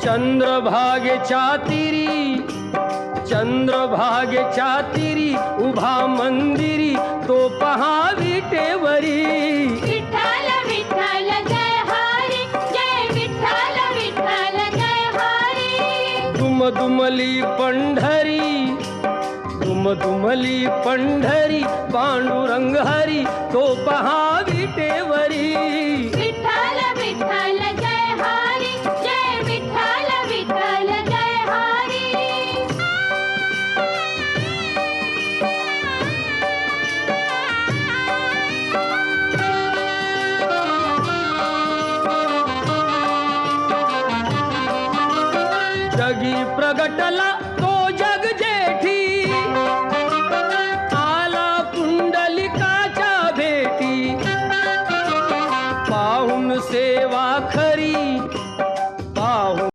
चंद्रभागेच्या तिरी, चंद्रभागेच्या तिरी उभा मंदिरी तो पहा विटेवरी. विठ्ठल विठ्ठल जय हरी, जय विठ्ठल विठ्ठल जय हरी. दुमदुमली पंढरी, दुमदुमली पंढरी पांडुरंग हरी तो पहा विटेवरी. विठ्ठल विठ्ठल जय हरी, जय विठ्ठल विठ्ठल जय हरी. जगी प्रगटला